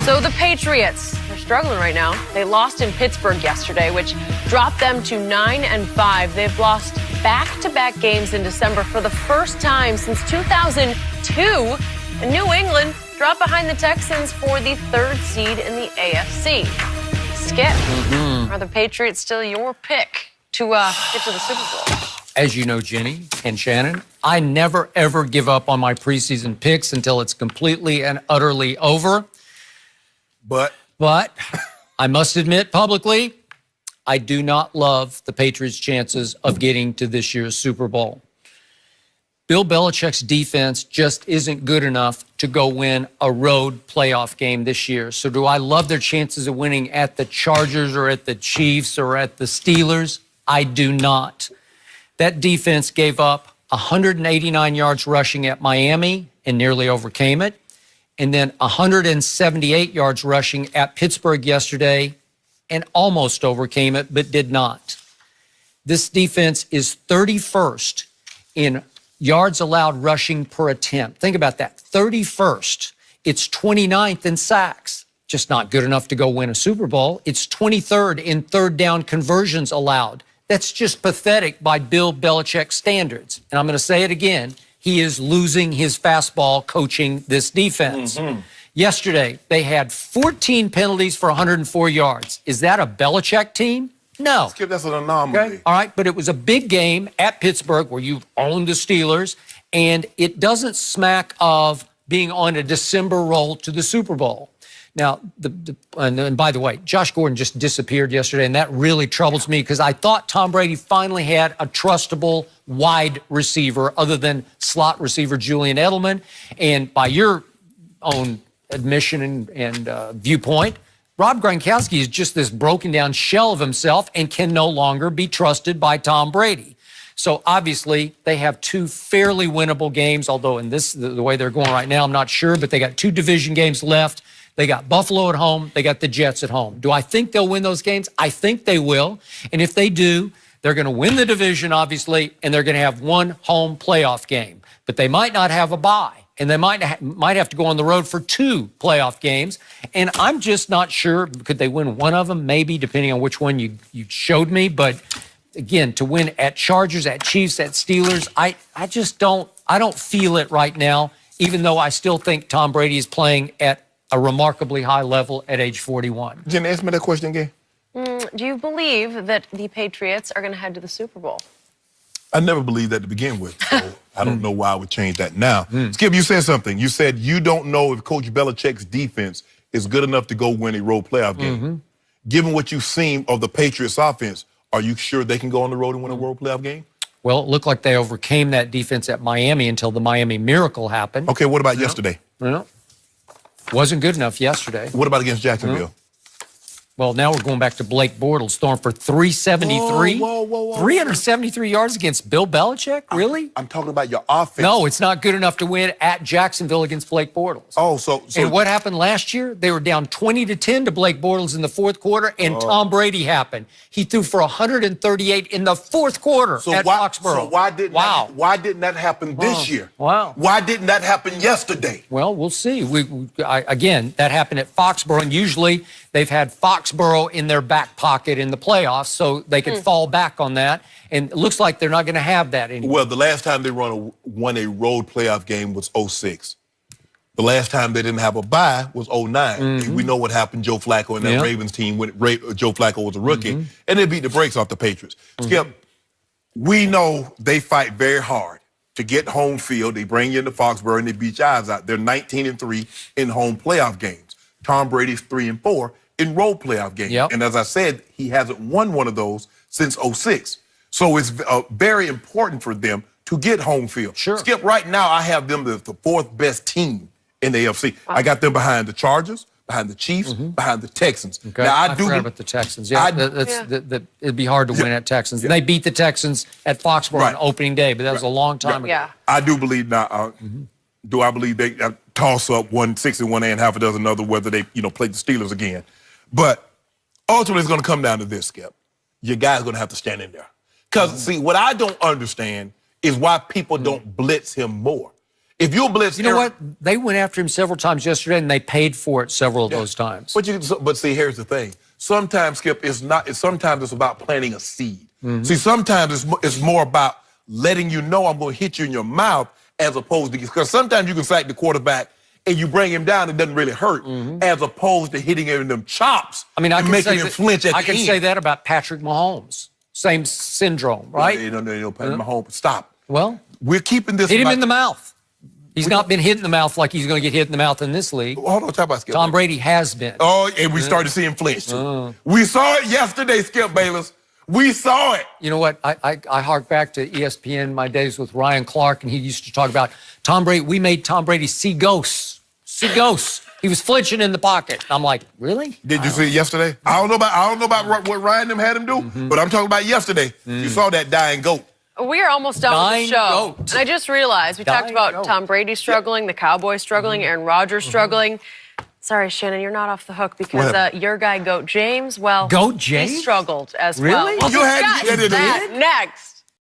So the Patriots, they're struggling right now. They lost in Pittsburgh yesterday, which dropped them to 9-5. They've lost back-to-back games in December for the first time since 2002. And New England dropped behind the Texans for the third seed in the AFC. Skip, are the Patriots still your pick to get to the Super Bowl? As you know, Jenny and Shannon, I never, ever give up on my preseason picks until it's completely and utterly over. But I must admit publicly, I do not love the Patriots' chances of getting to this year's Super Bowl. Bill Belichick's defense just isn't good enough to go win a road playoff game this year. So do I love their chances of winning at the Chargers or at the Chiefs or at the Steelers? I do not. That defense gave up 189 yards rushing at Miami and nearly overcame it. And then 178 yards rushing at Pittsburgh yesterday and almost overcame it, but did not. This defense is 31st in yards allowed rushing per attempt. Think about that, 31st. It's 29th in sacks, just not good enough to go win a Super Bowl. It's 23rd in third down conversions allowed. That's just pathetic by Bill Belichick standards. And I'm going to say it again. He is losing his fastball coaching this defense. Yesterday, they had 14 penalties for 104 yards. Is that a Belichick team? No. Skip, that's an anomaly. Okay. All right, but it was a big game at Pittsburgh where you've owned the Steelers, and it doesn't smack of being on a December roll to the Super Bowl. Now, and by the way, Josh Gordon just disappeared yesterday, and that really troubles me because I thought Tom Brady finally had a trustable wide receiver other than slot receiver Julian Edelman. And by your own admission and viewpoint, Rob Gronkowski is just this broken down shell of himself and can no longer be trusted by Tom Brady. So obviously they have two fairly winnable games, although in the way they're going right now, I'm not sure, but they got two division games left. They got Buffalo at home. They got the Jets at home. Do I think they'll win those games? I think they will. And if they do, they're going to win the division, obviously, and they're going to have one home playoff game. But they might not have a bye, and they might have to go on the road for two playoff games. And I'm just not sure. Could they win one of them? Maybe, depending on which one you showed me. But again, to win at Chargers, at Chiefs, at Steelers, I don't feel it right now, even though I still think Tom Brady is playing at a remarkably high level at age 41. Jen, ask me that question again. Do you believe that the Patriots are going to head to the Super Bowl? I never believed that to begin with, so I don't know why I would change that now. Skip, you said something. You said you don't know if Coach Belichick's defense is good enough to go win a road playoff game. Given what you've seen of the Patriots offense, are you sure they can go on the road and win a road playoff game? Well, it looked like they overcame that defense at Miami until the Miami Miracle happened. Okay, what about yesterday? Wasn't good enough yesterday. What about against Jacksonville? Well, now we're going back to Blake Bortles, throwing for 373. Whoa. 373 yards against Bill Belichick? Really? I'm talking about your offense. No, it's not good enough to win at Jacksonville against Blake Bortles. Oh, so and what happened last year? They were down 20-10 to Blake Bortles in the fourth quarter, and Tom Brady happened. He threw for 138 in the fourth quarter at Foxborough. So why didn't that happen this year? Wow. Why didn't that happen yesterday? Well, we'll see. Again, that happened at Foxborough, and usually they've had Foxborough in their back pocket in the playoffs, so they could fall back on that. And it looks like they're not going to have that anymore. Well, the last time they won a road playoff game was 2006. The last time they didn't have a bye was 2009. We know what happened, Joe Flacco and that Ravens team when Joe Flacco was a rookie, and they beat the brakes off the Patriots. Skip, we know they fight very hard to get home field. They bring you into Foxborough and they beat your eyes out. They're 19-3 in home playoff games. Tom Brady's 3-4 in road playoff games. And as I said, he hasn't won one of those since 2006. So it's very important for them to get home field. Skip, right now I have them the fourth best team in the AFC. I got them behind the Chargers, behind the Chiefs, behind the Texans. Now, I forgot about the Texans. It'd be hard to win at Texans. And they beat the Texans at Foxborough on opening day, but that was a long time ago. I do believe now. Do I believe they toss up 1-6 and 1 and half a dozen other whether they play the Steelers again? But ultimately, it's going to come down to this, Skip. Your guy's going to have to stand in there. Because, see, what I don't understand is why people don't blitz him more. If you blitz, you know what? They went after him several times yesterday, and they paid for it several of those times. But see, here's the thing. Sometimes, Skip, sometimes it's about planting a seed. See, sometimes it's more about letting you know I'm going to hit you in your mouth as opposed to, because sometimes you can sack the quarterback and you bring him down, it doesn't really hurt, as opposed to hitting him in them chops. I mean, I can making him flinch at I the can end. say that about Patrick Mahomes. Same syndrome, right? No, Patrick Mahomes, stop. Well, we're keeping this. Hit him in the mouth. He's not been hit in the mouth like he's going to get hit in the mouth in this league. Hold on, talk about Skip. Tom Brady has been. Oh, and we started to see him flinch too. We saw it yesterday, Skip Bayless. We saw it. You know what? I hark back to ESPN, my days with Ryan Clark, and he used to talk about Tom Brady. We made Tom Brady see ghosts. See ghosts. He was flinching in the pocket. I'm like, really? Did you see it yesterday? I don't know about what Ryan them had him do, but I'm talking about yesterday. You saw that dying goat. We are almost done with the show. And I just realized we talked about Tom Brady struggling, the Cowboys struggling, Aaron Rodgers struggling. Sorry, Shannon, you're not off the hook because your guy, Goat James, well, Goat James? he struggled as really? well. You had that next.